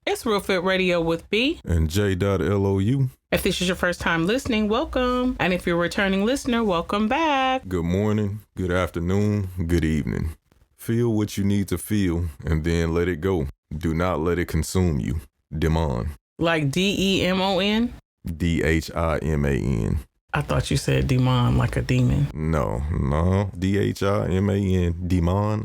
It's Real Fit Radio with B and J.LOU. If this is your first time listening, welcome. And if you're a returning listener, welcome back. Good morning, good afternoon, good evening. Feel what you need to feel and then let it go. Do not let it consume you. Demon. Like DEMON? DHIMAN. I thought you said demon like a demon. No. DHIMAN. Demon.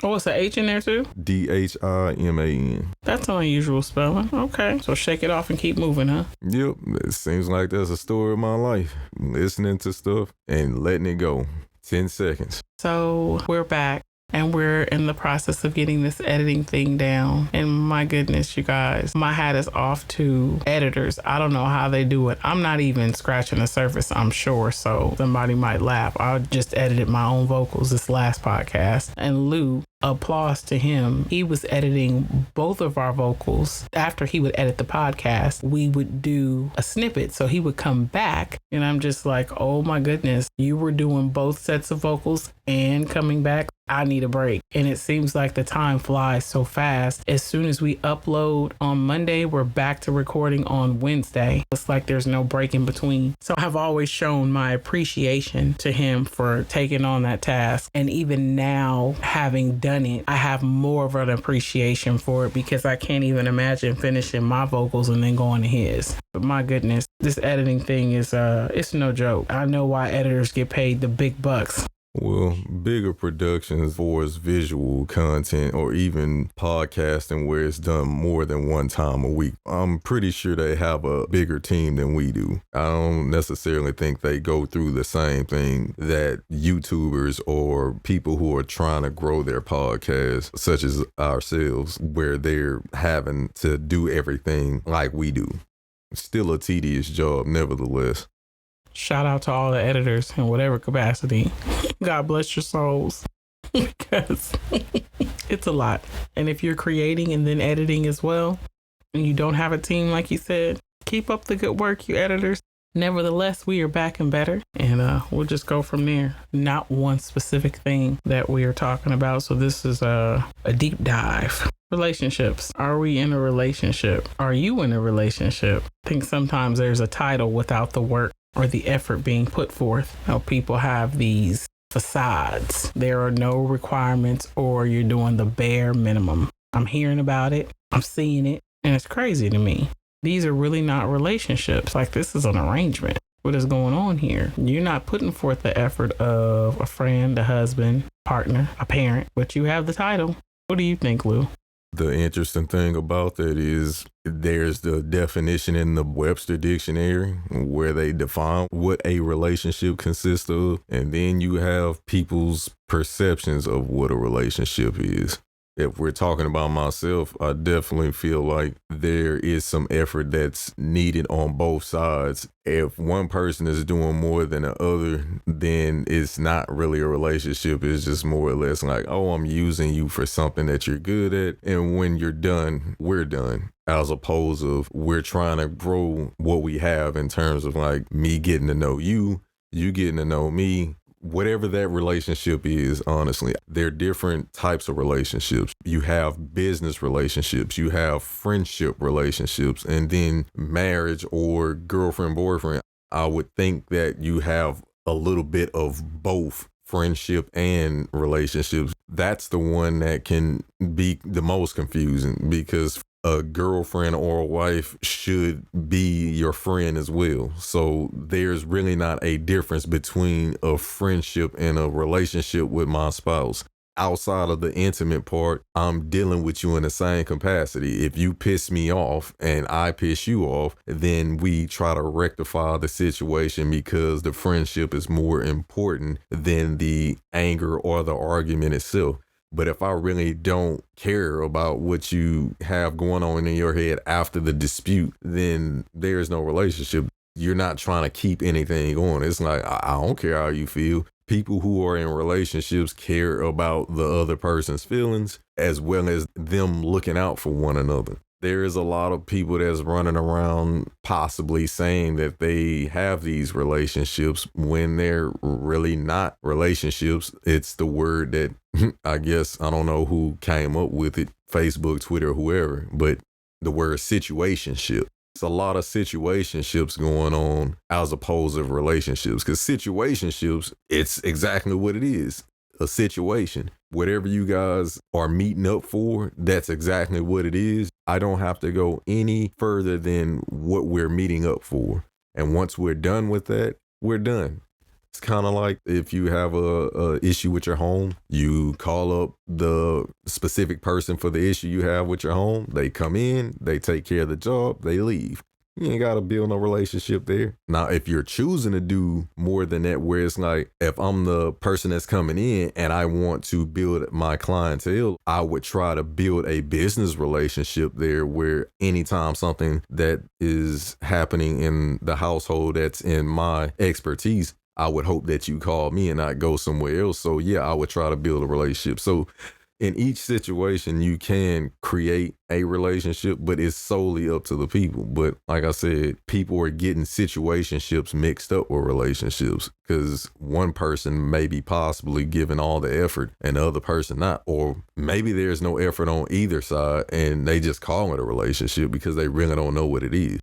Oh, it's an H in there too? DHIMAN. That's an unusual spelling. Okay. So shake it off and keep moving, huh? Yep. It seems like that's a story of my life. Listening to stuff and letting it go. 10 seconds. So we're back. And we're in the process of getting this editing thing down. And my goodness, you guys, my hat is off to editors. I don't know how they do it. I'm not even scratching the surface, I'm sure. So somebody might laugh. I just edited my own vocals this last podcast. And Lou, applause to him. He was editing both of our vocals. After he would edit the podcast, we would do a snippet. So he would come back and I'm just like, oh my goodness, you were doing both sets of vocals and coming back. I need a break. And it seems like the time flies so fast. As soon as we upload on Monday, we're back to recording on Wednesday. It's like there's no break in between. So I've always shown my appreciation to him for taking on that task. And even now, having done it, I have more of an appreciation for it because I can't even imagine finishing my vocals and then going to his. But my goodness, this editing thing is it's no joke. I know why editors get paid the big bucks. Well, bigger productions for its visual content or even podcasting where it's done more than one time a week. I'm pretty sure they have a bigger team than we do. I don't necessarily think they go through the same thing that YouTubers or people who are trying to grow their podcasts, such as ourselves, where they're having to do everything like we do. Still a tedious job, nevertheless. Shout out to all the editors in whatever capacity. God bless your souls. Because it's a lot. And if you're creating and then editing as well, and you don't have a team like you said, keep up the good work, you editors. Nevertheless, we are back and better. And we'll just go from there. Not one specific thing that we are talking about. So this is a deep dive. Relationships. Are we in a relationship? Are you in a relationship? I think sometimes there's a title without the work or the effort being put forth. How people have these facades. There are no requirements or you're doing the bare minimum. I'm hearing about it. I'm seeing it. And it's crazy to me. These are really not relationships. Like this is an arrangement. What is going on here? You're not putting forth the effort of a friend, a husband, partner, a parent, but you have the title. What do you think, Lou? The interesting thing about that is there's the definition in the Webster Dictionary where they define what a relationship consists of. And then you have people's perceptions of what a relationship is. If we're talking about myself, I definitely feel like there is some effort that's needed on both sides. If one person is doing more than the other, then it's not really a relationship. It's just more or less like, oh, I'm using you for something that you're good at. And when you're done, we're done. As opposed to we're trying to grow what we have in terms of like me getting to know you, you getting to know me. Whatever that relationship is, honestly, there are different types of relationships. You have business relationships, you have friendship relationships, and then marriage or girlfriend, boyfriend. I would think that you have a little bit of both friendship and relationships. That's the one that can be the most confusing because a girlfriend or a wife should be your friend as well. So there's really not a difference between a friendship and a relationship with my spouse. Outside of the intimate part, I'm dealing with you in the same capacity. If you piss me off and I piss you off, then we try to rectify the situation because the friendship is more important than the anger or the argument itself. But if I really don't care about what you have going on in your head after the dispute, then there's no relationship. You're not trying to keep anything going. It's like, I don't care how you feel. People who are in relationships care about the other person's feelings as well as them looking out for one another. There is a lot of people that's running around possibly saying that they have these relationships when they're really not relationships. It's the word that I guess, I don't know who came up with it, Facebook, Twitter, whoever, but the word situationship. It's a lot of situationships going on as opposed to relationships, because situationships, it's exactly what it is. A situation. Whatever you guys are meeting up for, that's exactly what it is. I don't have to go any further than what we're meeting up for. And once we're done with that, we're done. It's kind of like if you have a issue with your home, you call up the specific person for the issue you have with your home. They come in, they take care of the job, they leave. You ain't got to build no relationship there. Now, if you're choosing to do more than that, where it's like, if I'm the person that's coming in and I want to build my clientele, I would try to build a business relationship there where anytime something that is happening in the household that's in my expertise, I would hope that you call me and not go somewhere else. So yeah, I would try to build a relationship. So in each situation, you can create a relationship, but it's solely up to the people. But like I said, people are getting situationships mixed up with relationships because one person may be possibly giving all the effort and the other person not. Or maybe there's no effort on either side and they just call it a relationship because they really don't know what it is.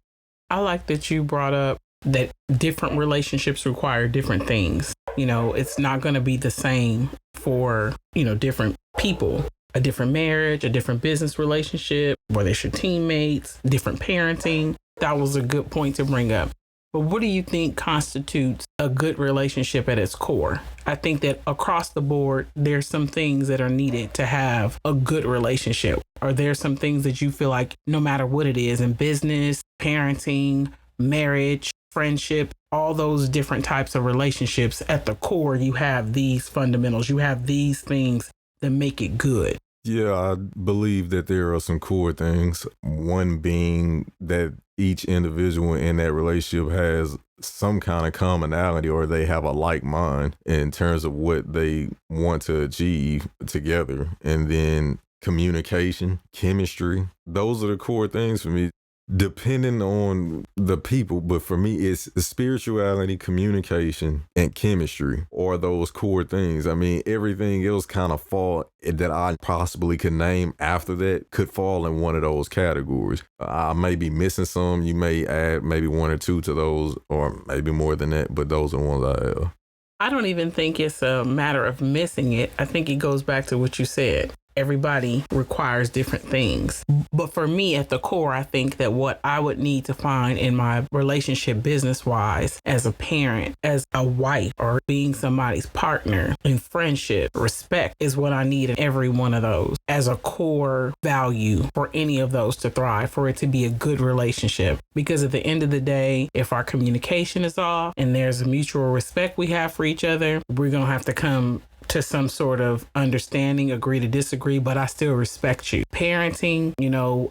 I like that you brought up that different relationships require different things. You know, it's not going to be the same for, different people. A different marriage, a different business relationship, whether it's your teammates, different parenting. That was a good point to bring up. But what do you think constitutes a good relationship at its core? I think that across the board, there's some things that are needed to have a good relationship. Are there some things that you feel like no matter what it is in business, parenting, marriage, friendship, all those different types of relationships, at the core, you have these fundamentals, you have these things that make it good? Yeah, I believe that there are some core things. One being that each individual in that relationship has some kind of commonality or they have a like mind in terms of what they want to achieve together. And then communication, chemistry, those are the core things for me. Depending on the people, but for me, it's spirituality, communication, and chemistry are those core things. I mean, everything else kind of fall that I possibly could name after that could fall in one of those categories. I may be missing some. You may add maybe one or two to those, or maybe more than that, but those are the ones I have. I don't even think it's a matter of missing it. I think it goes back to what you said. Everybody requires different things. But for me, at the core, I think that what I would need to find in my relationship business-wise, as a parent, as a wife, or being somebody's partner, in friendship, respect is what I need in every one of those as a core value for any of those to thrive, for it to be a good relationship. Because at the end of the day, if our communication is off and there's a mutual respect we have for each other, we're going to have to come to some sort of understanding, agree to disagree, but I still respect you. Parenting,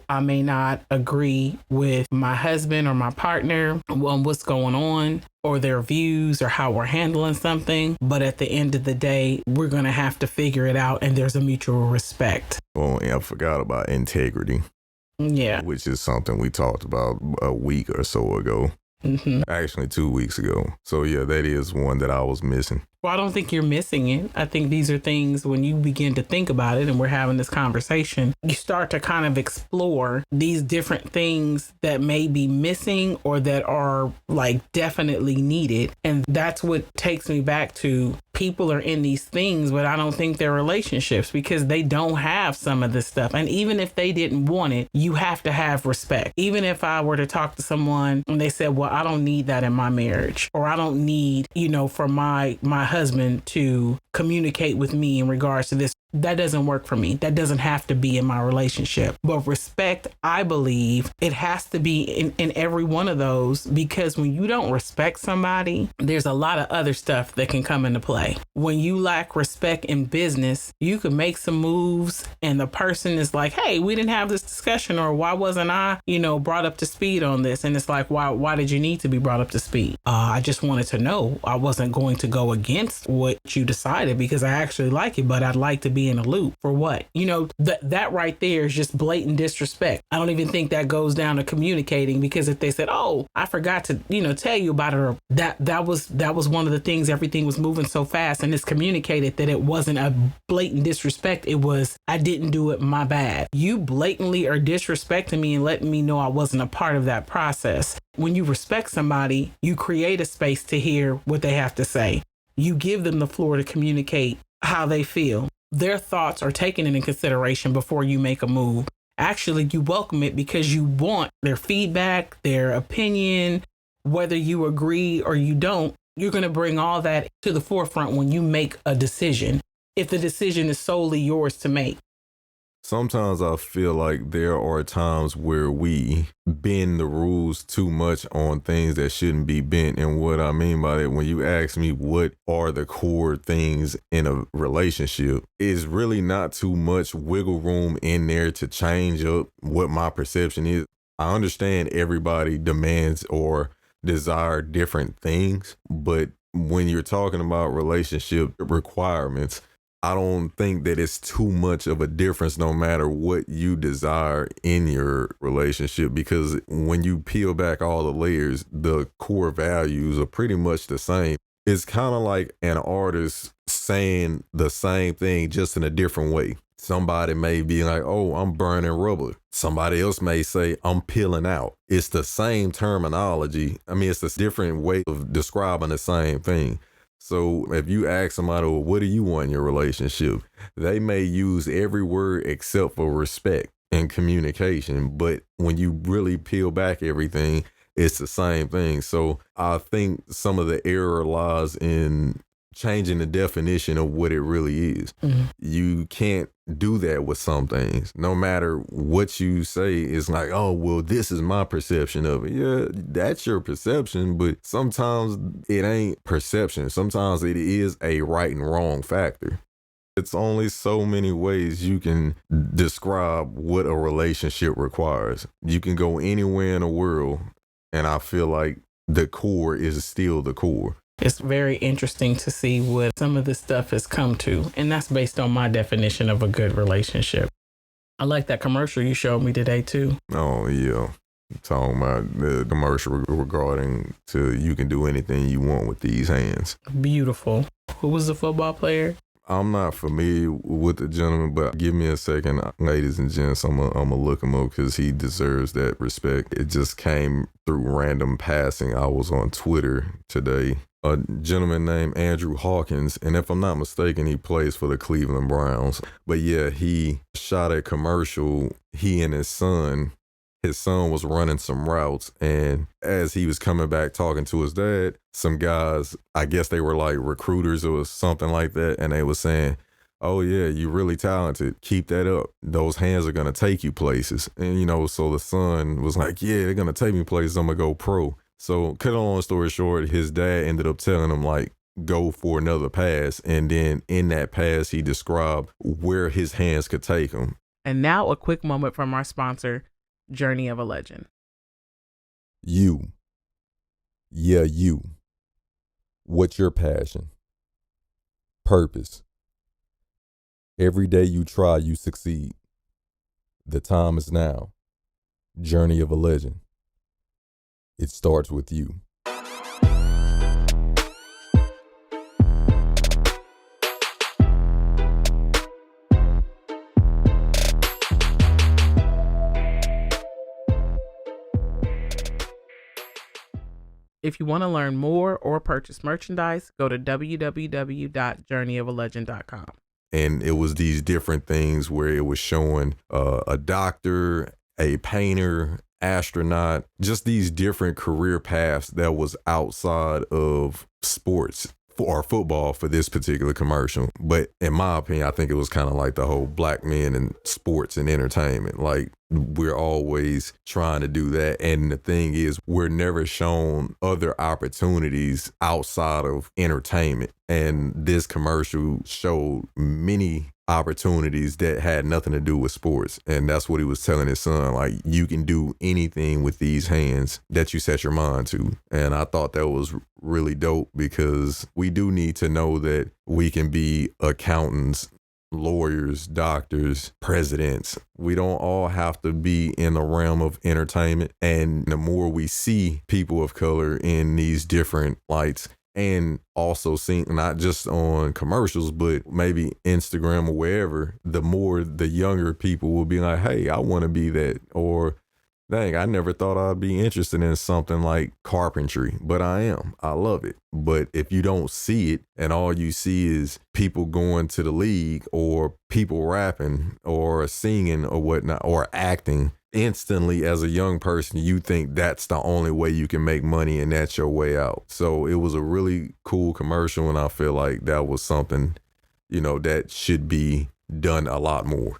I may not agree with my husband or my partner on what's going on or their views or how we're handling something. But at the end of the day, we're going to have to figure it out and there's a mutual respect. Oh, I forgot about integrity. Yeah. Which is something we talked about a week or so ago. Mm-hmm. Actually, 2 weeks ago. So yeah, that is one that I was missing. Well, I don't think you're missing it. I think these are things when you begin to think about it and we're having this conversation, you start to kind of explore these different things that may be missing or that are like definitely needed. And that's what takes me back to people are in these things, but I don't think they're relationships because they don't have some of this stuff. And even if they didn't want it, you have to have respect. Even if I were to talk to someone and they said, well, I don't need that in my marriage, or I don't need, for my husband to communicate with me in regards to this. That doesn't work for me. That doesn't have to be in my relationship. But respect, I believe it has to be in every one of those, because when you don't respect somebody, there's a lot of other stuff that can come into play. When you lack respect in business, you could make some moves and the person is like, hey, we didn't have this discussion, or why wasn't I, brought up to speed on this? And it's like, why did you need to be brought up to speed? I just wanted to know. I wasn't going to go against what you decided because I actually like it, but I'd like to be be in a loop for what? That right there is just blatant disrespect. I don't even think that goes down to communicating, because if they said, oh, I forgot to, tell you about it, or that was one of the things, everything was moving so fast and it's communicated that it wasn't a blatant disrespect. It was, I didn't do it, my bad. You blatantly are disrespecting me and letting me know I wasn't a part of that process. When you respect somebody, you create a space to hear what they have to say. You give them the floor to communicate how they feel. Their thoughts are taken into consideration before you make a move. Actually, you welcome it because you want their feedback, their opinion, whether you agree or you don't. You're going to bring all that to the forefront when you make a decision, if the decision is solely yours to make. Sometimes I feel like there are times where we bend the rules too much on things that shouldn't be bent. And what I mean by that, when you ask me what are the core things in a relationship, is really not too much wiggle room in there to change up what my perception is. I understand everybody demands or desire different things, but when you're talking about relationship requirements, I don't think that it's too much of a difference no matter what you desire in your relationship, because when you peel back all the layers, the core values are pretty much the same. It's kind of like an artist saying the same thing just in a different way. Somebody may be like, oh, I'm burning rubber. Somebody else may say, I'm peeling out. It's the same terminology. I mean, it's a different way of describing the same thing. So if you ask somebody, well, what do you want in your relationship? They may use every word except for respect and communication. But when you really peel back everything, it's the same thing. So I think some of the error lies in changing the definition of what it really is. Mm-hmm. You can't do that with some things. No matter what you say, it's like, oh, well, this is my perception of it. Yeah, that's your perception, but sometimes it ain't perception. Sometimes it is a right and wrong factor. It's only so many ways you can describe what a relationship requires. You can go anywhere in the world, and I feel like the core is still the core. It's very interesting to see what some of this stuff has come to. And that's based on my definition of a good relationship. I like that commercial you showed me today, too. Oh, yeah. Talking about the commercial regarding to you can do anything you want with these hands. Beautiful. Who was the football player? I'm not familiar with the gentleman, but give me a second, ladies and gents. I'm gonna look him up because he deserves that respect. It just came through random passing. I was on Twitter today. A gentleman named Andrew Hawkins, and if I'm not mistaken, he plays for the Cleveland Browns. But yeah, he shot a commercial. He and his son was running some routes, and as he was coming back talking to his dad, some guys, I guess they were like recruiters or something like that, and they were saying, oh yeah, you're really talented. Keep that up. Those hands are going to take you places. And, so the son was like, yeah, they're going to take me places. I'm going to go pro. So cut a long story short, his dad ended up telling him, like, go for another pass. And then in that pass, he described where his hands could take him. And now a quick moment from our sponsor, Journey of a Legend. You. Yeah, you. What's your passion? Purpose. Every day you try, you succeed. The time is now. Journey of a Legend. It starts with you. If you want to learn more or purchase merchandise, go to www.journeyofalegend.com. And it was these different things where it was showing a doctor, a painter, astronaut, just these different career paths that was outside of sports or football for this particular commercial. But in my opinion, I think it was kind of like the whole black men in sports and entertainment. Like, we're always trying to do that. And the thing is, we're never shown other opportunities outside of entertainment. And this commercial showed many opportunities that had nothing to do with sports. And that's what he was telling his son, like, you can do anything with these hands that you set your mind to. And I thought that was really dope, because we do need to know that we can be accountants, lawyers, doctors, presidents. We don't all have to be in the realm of entertainment. And the more we see people of color in these different lights, and also seeing not just on commercials, but maybe Instagram or wherever, the more the younger people will be like, hey, I want to be that. Or, dang, I never thought I'd be interested in something like carpentry, but I am. I love it. But if you don't see it and all you see is people going to the league or people rapping or singing or whatnot or acting, instantly as a young person, you think that's the only way you can make money and that's your way out. So it was a really cool commercial, and I feel like that was something, that should be done a lot more.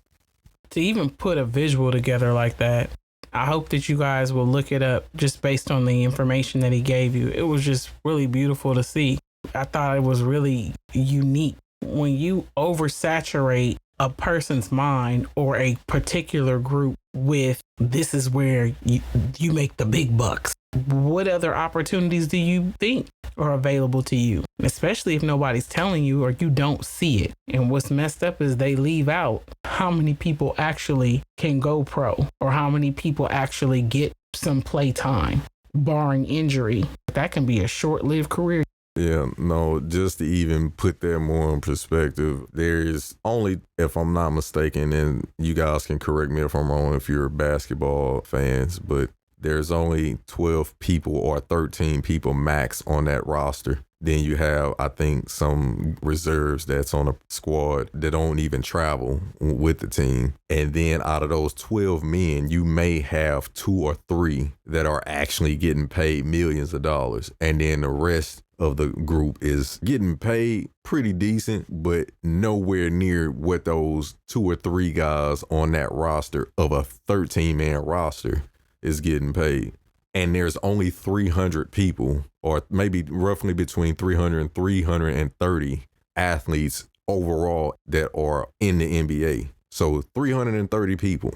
To even put a visual together like that, I hope that you guys will look it up just based on the information that he gave you. It was just really beautiful to see. I thought it was really unique. When you oversaturate a person's mind or a particular group with this is where you make the big bucks, what other opportunities do you think are available to you? Especially if nobody's telling you or you don't see it. And what's messed up is they leave out how many people actually can go pro or how many people actually get some play time, barring injury. That can be a short-lived career. Yeah, no, just to even put that more in perspective, there's only, if I'm not mistaken, and you guys can correct me if I'm wrong if you're basketball fans, but there's only 12 people or 13 people max on that roster. Then you have, I think, some reserves that's on a squad that don't even travel with the team. And then out of those 12 men, you may have 2 or 3 that are actually getting paid millions of dollars. And then the rest of the group is getting paid pretty decent, but nowhere near what those 2 or 3 guys on that roster of a 13-man roster is getting paid. And there's only 300 people, or maybe roughly between 300 and 330 athletes overall that are in the NBA. So 330 people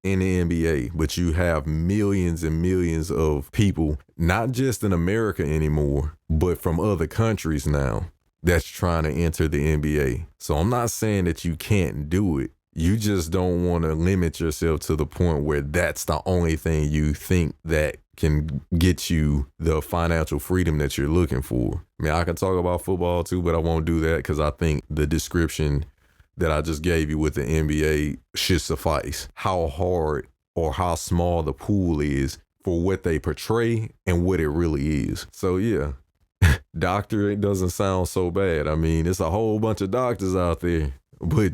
in the NBA, but you have millions and millions of people, not just in America anymore, but from other countries now that's trying to enter the NBA. So I'm not saying that you can't do it. You just don't want to limit yourself to the point where that's the only thing you think that can get you the financial freedom that you're looking for. I mean, I can talk about football too, but I won't do that because I think the description that I just gave you with the NBA should suffice. How hard or how small the pool is for what they portray and what it really is. So yeah, doctor, it doesn't sound so bad. I mean, it's a whole bunch of doctors out there, but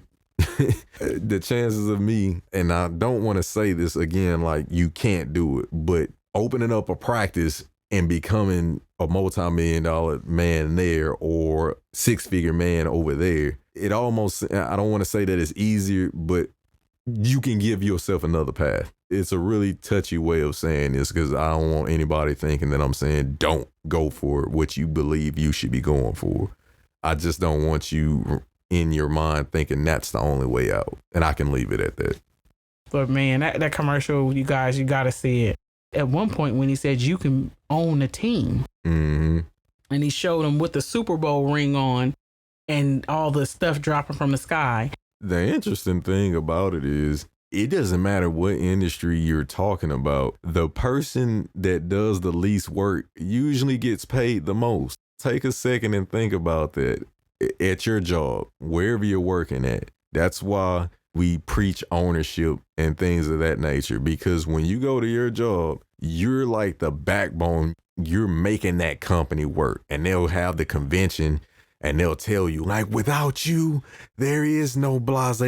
the chances of me, and I don't want to say this again, like you can't do it, but opening up a practice and becoming a multi-million-dollar man there or 6-figure man over there, it almost, I don't want to say that it's easier, but you can give yourself another path. It's a really touchy way of saying this because I don't want anybody thinking that I'm saying don't go for what you believe you should be going for. I just don't want you in your mind thinking that's the only way out. And I can leave it at that. But man, that commercial, you guys, you got to see it. At one point when he said you can own a team, mm-hmm. and he showed them with the Super Bowl ring on and all the stuff dropping from the sky. The interesting thing about it is it doesn't matter what industry you're talking about. The person that does the least work usually gets paid the most. Take a second and think about that. At your job, wherever you're working at, that's why we preach ownership and things of that nature, because when you go to your job, you're like the backbone. You're making that company work, and they'll have the convention and they'll tell you like, without you, there is no blase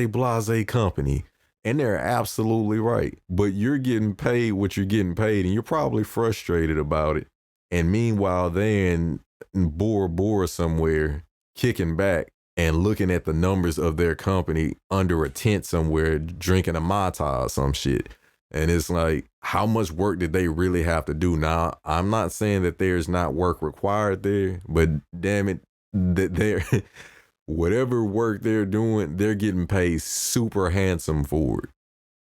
company. And they're absolutely right. But you're getting paid what you're getting paid, and you're probably frustrated about it. And meanwhile, they're in Bora Bora somewhere, kicking back and looking at the numbers of their company under a tent somewhere, drinking a Mai Tai or some shit. And it's like, how much work did they really have to do? Now, I'm not saying that there's not work required there, but damn it, that they're whatever work they're doing, they're getting paid super handsome for it,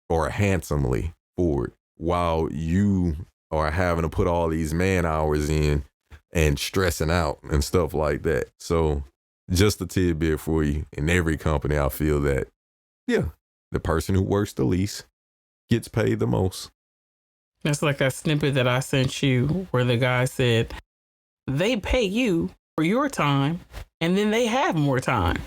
or handsomely for it, while you are having to put all these man hours in and stressing out and stuff like that. So just a tidbit for you. In every company, I feel that, yeah, the person who works the least gets paid the most. That's like that snippet that I sent you where the guy said, they pay you for your time and then they have more time.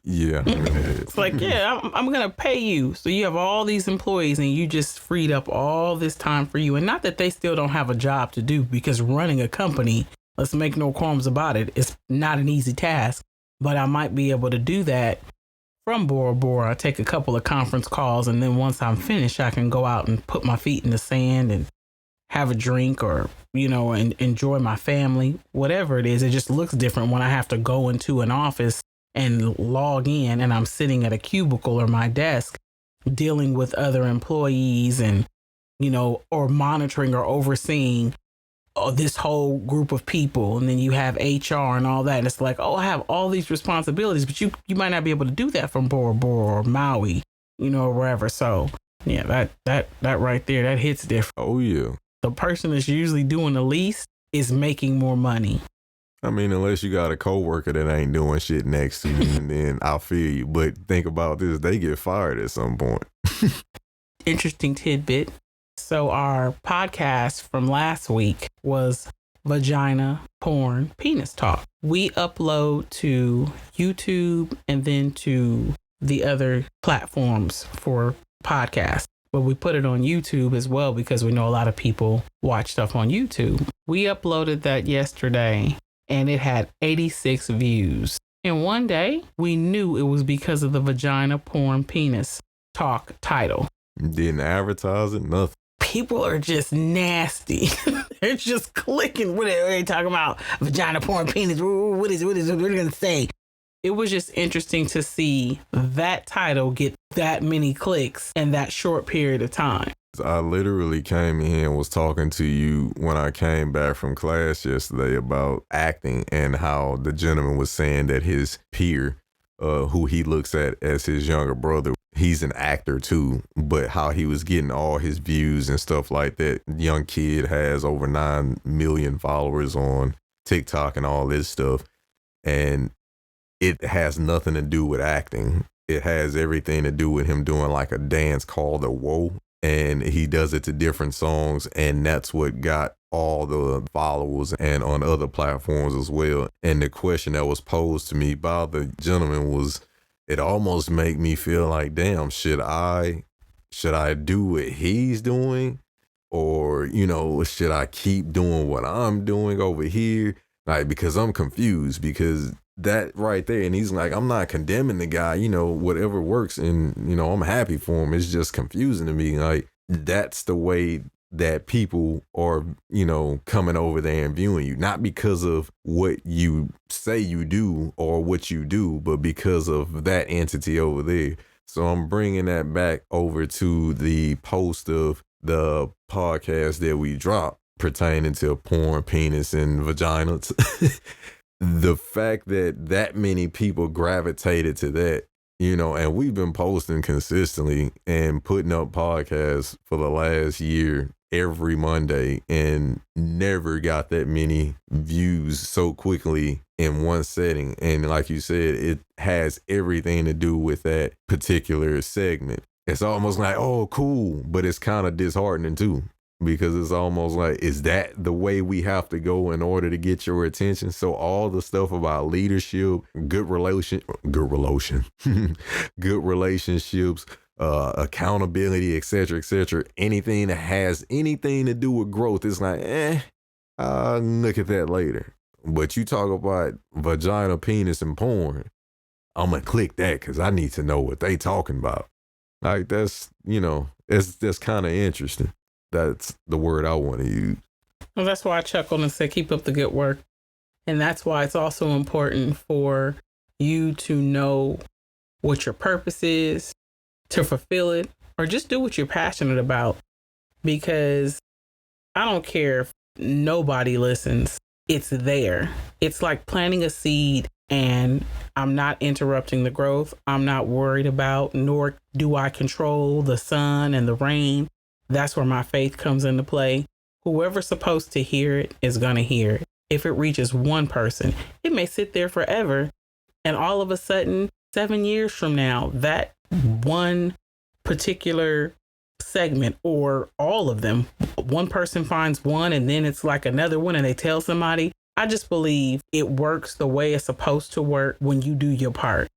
Yeah. It's like, yeah, I'm going to pay you. So you have all these employees and you just freed up all this time for you. And not that they still don't have a job to do, because running a company, let's make no qualms about it, it's not an easy task. But I might be able to do that from Bora Bora. I take a couple of conference calls, and then once I'm finished, I can go out and put my feet in the sand and have a drink, or, and enjoy my family, whatever it is. It just looks different when I have to go into an office and log in and I'm sitting at a cubicle or my desk dealing with other employees and, or monitoring or overseeing this whole group of people. And then you have HR and all that. And it's like, oh, I have all these responsibilities, but you might not be able to do that from Bora Bora or Maui, or wherever. So yeah, that right there, that hits different. Oh yeah. The person that's usually doing the least is making more money. I mean, unless you got a coworker that ain't doing shit next to you, and then I'll feel you. But think about this, they get fired at some point. Interesting tidbit. So our podcast from last week was Vagina, Porn, Penis Talk. We upload to YouTube and then to the other platforms for podcasts. But we put it on YouTube as well because we know a lot of people watch stuff on YouTube. We uploaded that yesterday and it had 86 views. And one day we knew it was because of the Vagina, Porn, Penis Talk title. Didn't advertise it, nothing. People are just nasty. They're just clicking. What are they talking about? Vagina, porn, penis. What are they going to say? It was just interesting to see that title get that many clicks in that short period of time. I literally came in and was talking to you when I came back from class yesterday about acting and how the gentleman was saying that his peer, who he looks at as his younger brother, he's an actor too, but how he was getting all his views and stuff like that. Young kid has over 9 million followers on TikTok and all this stuff. And it has nothing to do with acting. It has everything to do with him doing like a dance called the Whoa. And he does it to different songs. And that's what got all the followers and on other platforms as well. And the question that was posed to me by the gentleman was, it almost made me feel like, damn, should I do what he's doing? Or, should I keep doing what I'm doing over here? Like, because I'm confused, because that right there. And he's like, I'm not condemning the guy, whatever works. And, I'm happy for him. It's just confusing to me. Like, that's the way that people are, coming over there and viewing you, not because of what you say you do or what you do, but because of that entity over there. So I'm bringing that back over to the post of the podcast that we dropped pertaining to porn, penis, and vagina. The fact that many people gravitated to that, and we've been posting consistently and putting up podcasts for the last year every Monday and never got that many views so quickly in one setting. And like you said, it has everything to do with that particular segment. It's almost like, oh, cool, but it's kind of disheartening too, because it's almost like, is that the way we have to go in order to get your attention? So all the stuff about leadership, good relationships, accountability, etc., anything that has anything to do with growth, it's like, I'll look at that later. But you talk about vagina, penis, and porn, I'm gonna click that because I need to know what they talking about. Like, that's kind of interesting. That's the word I want to use. Well, that's why I chuckled and said, keep up the good work. And that's why it's also important for you to know what your purpose is, to fulfill it, or just do what you're passionate about. Because I don't care if nobody listens, it's there. It's like planting a seed, and I'm not interrupting the growth. I'm not worried about, nor do I control the sun and the rain. That's where my faith comes into play. Whoever's supposed to hear it is going to hear it. If it reaches one person, it may sit there forever And all of a sudden, 7 years from now, that one particular segment or all of them, one person finds one and then it's like another one and they tell somebody. I just believe it works the way it's supposed to work when you do your part.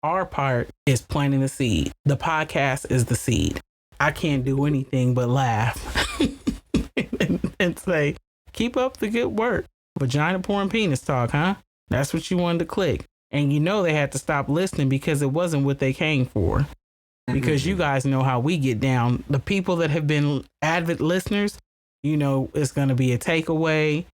Our part is planting the seed. The podcast is the seed. I can't do anything but laugh and say, keep up the good work. Vagina porn penis talk, huh? That's what you wanted to click. And you know they had to stop listening because it wasn't what they came for. Because you guys know how we get down. The people that have been avid listeners, you know, it's going to be a takeaway,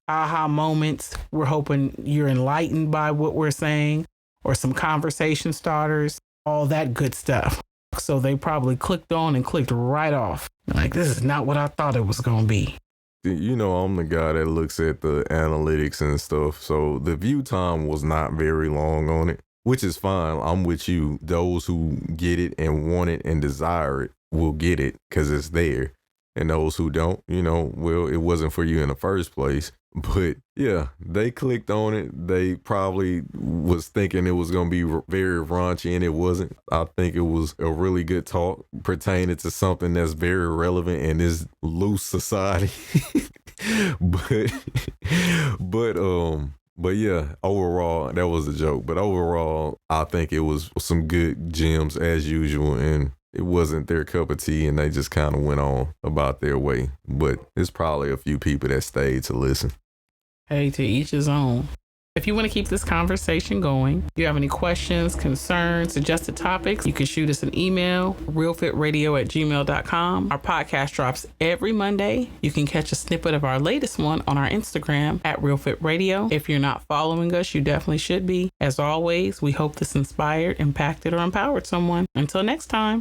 aha moments. We're hoping you're enlightened by what we're saying or some conversation starters, all that good stuff. So they probably clicked on and clicked right off. Like, this is not what I thought it was going to be. You know, I'm the guy that looks at the analytics and stuff. So the view time was not very long on it, which is fine. I'm with you. Those who get it and want it and desire it will get it because it's there. And those who don't, you know, well, it wasn't for you in the first place. But yeah, they clicked on it. They probably was thinking it was going to be very raunchy, and it wasn't. I think it was a really good talk pertaining to something that's very relevant in this loose society. but yeah, overall, that was a joke. But overall, I think it was some good gems as usual, and it wasn't their cup of tea, and they just kind of went on about their way. But there's probably a few people that stayed to listen. Hey, to each his own. If you want to keep this conversation going, if you have any questions, concerns, suggested topics, you can shoot us an email, realfitradio@gmail.com. Our podcast drops every Monday. You can catch a snippet of our latest one on our Instagram @realfitradio. If you're not following us, you definitely should be. As always, we hope this inspired, impacted, or empowered someone. Until next time.